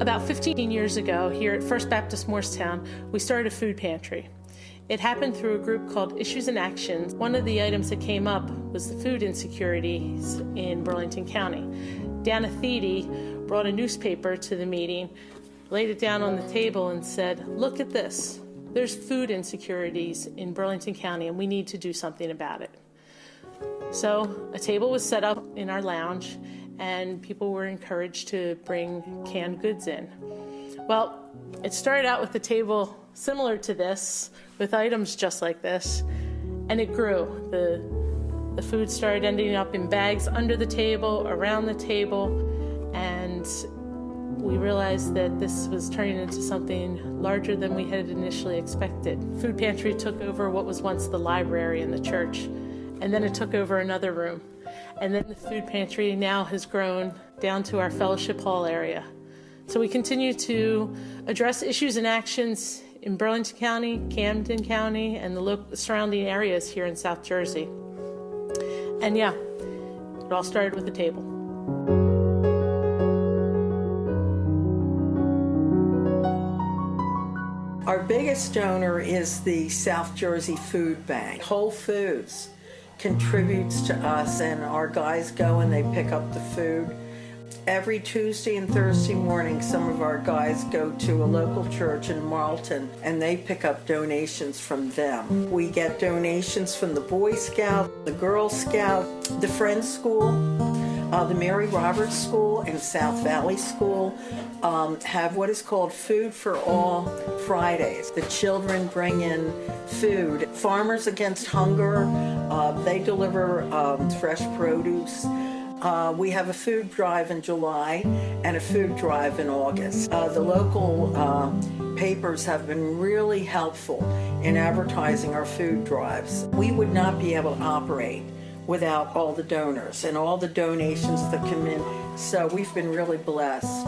About 15 years ago, here at First Baptist Morristown, we started a food pantry. It happened through a group called Issues and Actions. One of the items that came up was the food insecurities in Burlington County. Dana Thede brought a newspaper to the meeting, laid it down on the table and said, "Look at this. There's food insecurities in Burlington County and we need to do something about it." So a table was set up in our lounge and people were encouraged to bring canned goods in. Well, it started out with a table similar to this, with items just like this, and it grew. The food started ending up in bags under the table, around the table, and we realized that this was turning into something larger than we had initially expected. Food Pantry took over what was once the library in the church, and then it took over another room. And then the Food Pantry now has grown down to our fellowship hall area. So we continue to address issues and actions in Burlington County, Camden County, and the surrounding areas here in South Jersey. And yeah, it all started with the table. Our biggest donor is the South Jersey Food Bank. Whole Foods contributes to us, and our guys go and they pick up the food. Every Tuesday and Thursday morning, some of our guys go to a local church in Marlton and they pick up donations from them. We get donations from the Boy Scout, the Girl Scout, the Friends School, the Mary Roberts School and South Valley School have what is called Food for All Fridays. The children bring in food. Farmers Against Hunger, they deliver fresh produce. We have a food drive in July and a food drive in August. The local papers have been really helpful in advertising our food drives. We would not be able to operate without all the donors and all the donations that come in. So we've been really blessed.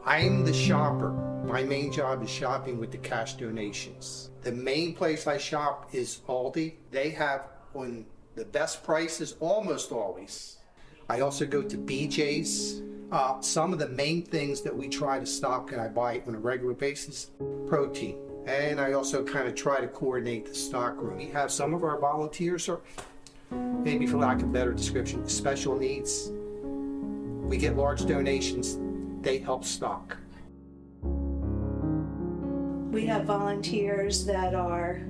I'm the shopper. My main job is shopping with the cash donations. The main place I shop is Aldi. They have on the best prices almost always. I also go to BJ's. Some of the main things that we try to stock and I buy on a regular basis, protein. And I also kind of try to coordinate the stock room. We have some of our volunteers, or maybe for lack of a better description, special needs. We get large donations, they help stock. We have volunteers that are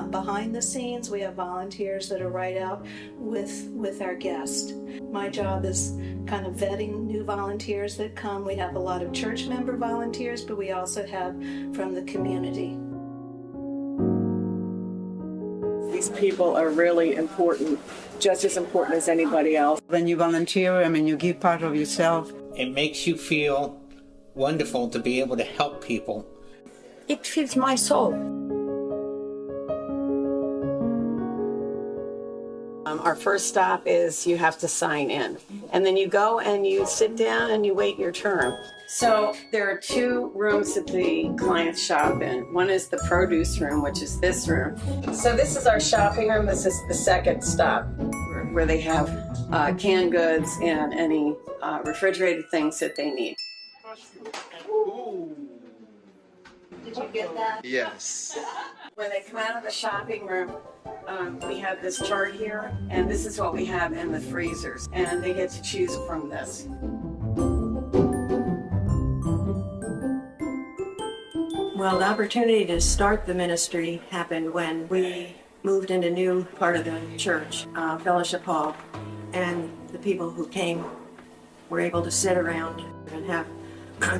behind the scenes. We have volunteers that are right out with our guests. My job is kind of vetting new volunteers that come. We have a lot of church member volunteers, but we also have from the community. These people are really important, just as important as anybody else. When you volunteer, you give part of yourself. It makes you feel wonderful to be able to help people. It fills my soul. Our first stop is you have to sign in. And then you go and you sit down and you wait your turn. So there are two rooms that the clients shop in. One is the produce room, which is this room. So this is our shopping room. This is the second stop where they have canned goods and any refrigerated things that they need. Did you get that? Yes. When they come out of the shopping room, we have this chart here, and this is what we have in the freezers, and they get to choose from this. Well, the opportunity to start the ministry happened when we moved into a new part of the church, Fellowship Hall, and the people who came were able to sit around and have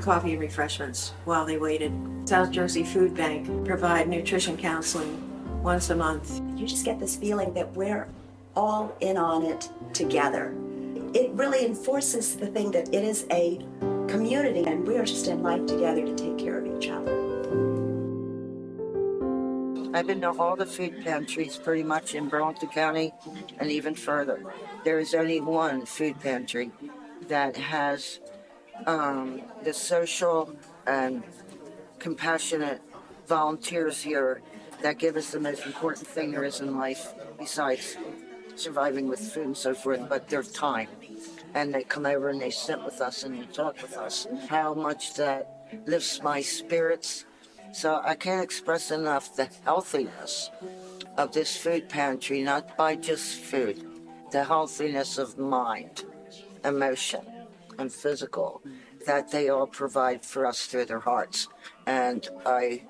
coffee and refreshments while they waited. South Jersey Food Bank provide nutrition counseling once a month. You just get this feeling that we're all in on it together. It really enforces the thing that it is a community and we are just in life together to take care of each other. I've been to all the food pantries pretty much in Burlington County and even further. There is only one food pantry that has the social and compassionate volunteers here that give us the most important thing there is in life besides surviving with food and so forth, but their time. and they come over and they sit with us and they talk with us, how much that lifts my spirits. So I can't express enough the healthiness of this food pantry, not by just food, the healthiness of mind, emotion, and physical that they all provide for us through their hearts. And I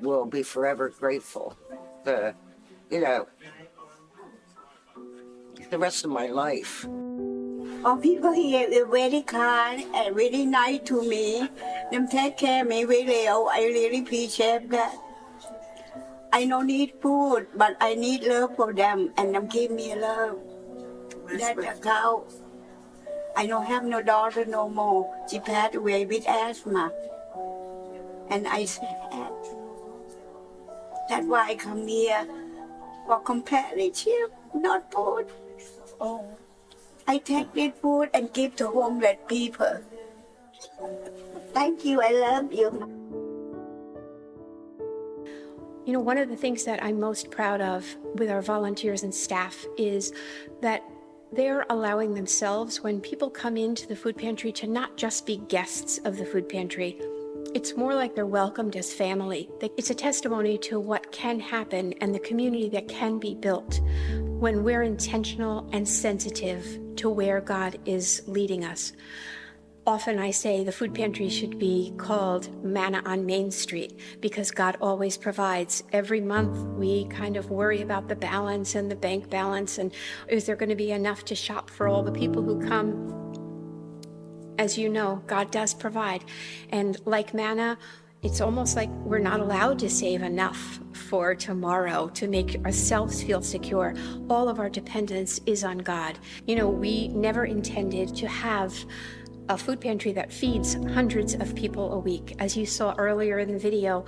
will be forever grateful for, the rest of my life. All people here are very kind and very nice to me. Them take care of me very well. I really appreciate that. I don't need food, but I need love for them, and them give me love. That's how. I don't have no daughter no more. She passed away with asthma. And I said, that's why I come here for compassion, not food. I take this food and give to homeless people. Thank you, I love you. You know, one of the things that I'm most proud of with our volunteers and staff is that they're allowing themselves, when people come into the food pantry, to not just be guests of the food pantry. It's more like they're welcomed as family. It's a testimony to what can happen and the community that can be built when we're intentional and sensitive to where God is leading us. Often I say the food pantry should be called Manna on Main Street because God always provides. Every month we kind of worry about the balance and the bank balance and is there going to be enough to shop for all the people who come? As you know, God does provide. And like manna, it's almost like we're not allowed to save enough for tomorrow to make ourselves feel secure. All of our dependence is on God. You know, we never intended to have a food pantry that feeds hundreds of people a week. As you saw earlier in the video,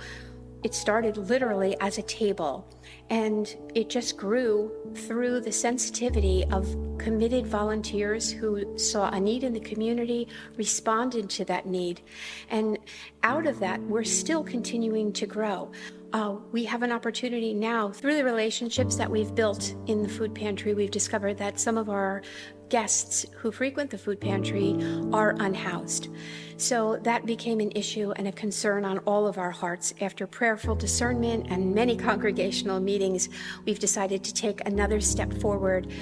it started literally as a table, and it just grew through the sensitivity of committed volunteers who saw a need in the community, responded to that need, and out of that, we're still continuing to grow. We have an opportunity now, through the relationships that we've built in the food pantry, we've discovered that some of our guests who frequent the food pantry are unhoused. So that became an issue and a concern on all of our hearts. After prayerful discernment and many congregational meetings, we've decided to take another step forward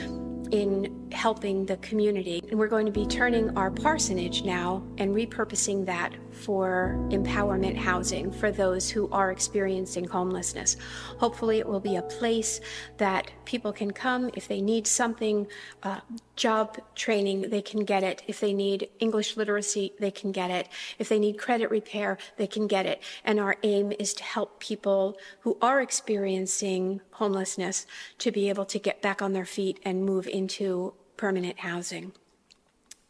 in helping the community. And we're going to be turning our parsonage now and repurposing that for empowerment housing for those who are experiencing homelessness. Hopefully it will be a place that people can come if they need something, job training, they can get it. If they need English literacy, they can get it. If they need credit repair, they can get it. And our aim is to help people who are experiencing homelessness to be able to get back on their feet and move into permanent housing.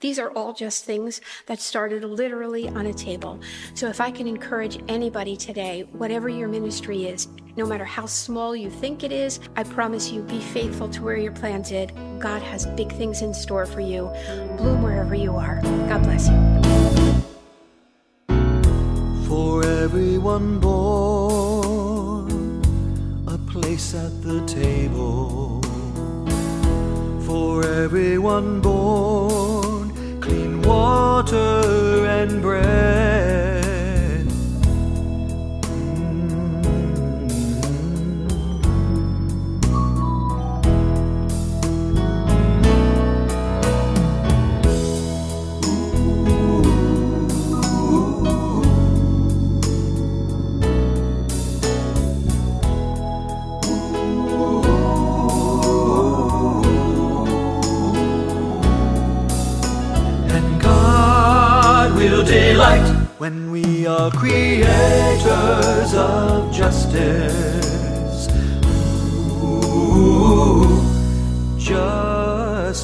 These are all just things that started literally on a table. So if I can encourage anybody today, whatever your ministry is, no matter how small you think it is, I promise you, be faithful to where you're planted. God has big things in store for you. Bloom wherever you are. God bless you. For everyone born, a place at the table. For everyone born, clean water and bread. Delight when we are creators of justice. Ooh, justice.